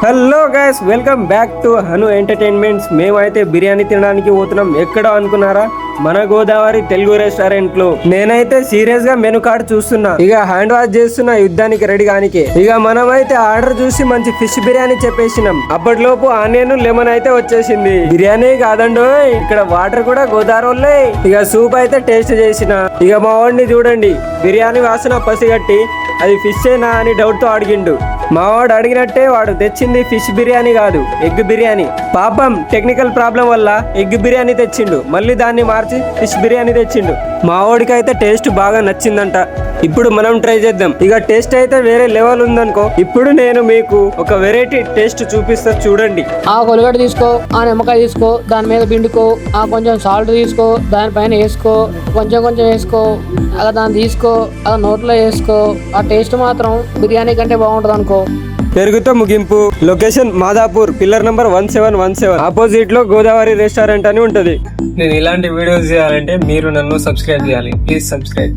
Hello guys, welcome back to Hanu entertainments. మేమైతే బిర్యానీ తినడానికి పోతున్నాం. ఎక్కడ అనుకున్నారా? మన గోదావరి తెలుగు రెస్టారెంట్ లో. నేనైతే సీరియస్ గా మెనూ కార్డ్ చూస్తున్నా, ఇక హ్యాండ్ వాష్ చేస్తున్నా యుద్ధానికి రెడీ కానికే. ఇక మనమైతే ఆర్డర్ చూసి మంచి ఫిష్ బిర్యానీ చెప్పేసినాం. అప్పటిలోపు ఆనియన్ లెమన్ అయితే వచ్చేసింది. బిర్యానీ కాదండో, ఇక్కడ వాటర్ కూడా గోదావరి. ఇక సూప్ అయితే టేస్ట్ చేసిన. ఇక మా వాడిని చూడండి, బిర్యానీ వాసన పసిగట్టి అది ఫిష్ ఏనా అని డౌట్ తో అడిగిండు. మావాడు అడిగినట్టే వాడు తెచ్చింది ఫిష్ బిర్యానీ కాదు, ఎగ్ బిర్యానీ. పాపం టెక్నికల్ ప్రాబ్లం వల్ల ఎగ్ బిర్యానీ తెచ్చిండు, మళ్ళీ దాన్ని మార్చి ఫిష్ బిర్యానీ తెచ్చిండు. మావాడికి అయితే టేస్ట్ బాగా నచ్చిందంట. ఇప్పుడు మనం ట్రై చేద్దాం. ఇక టేస్ట్ అయితే వేరే లెవెల్ ఉందనుకో. ఇప్పుడు నేను మీకు ఒక వెరైటీ టేస్ట్ చూపిస్తా, చూడండి. ఆ కొలగడ్డ తీసుకో, ఆ నిమ్మకాయ తీసుకో, దాని మీద పిండుకో, ఆ కొంచెం సాల్ట్ తీసుకో, దానిపైన వేసుకో, కొంచెం కొంచెం వేసుకో, అలా దాన్ని తీసుకో, అలా నోట్లో వేసుకో. ఆ టేస్ట్ మాత్రం బిర్యానీ కంటే బాగుంటుంది అనుకో. పెరుగుతో ముగింపు. Location Madhapur, pillar number 1717, opposite లో గోదావరి రెస్టారెంట్ అని ఉంటది. నేను ఇలాంటి వీడియోస్ చేయాలంటే మీరు నన్ను సబ్స్క్రైబ్ చేయాలి. Please subscribe.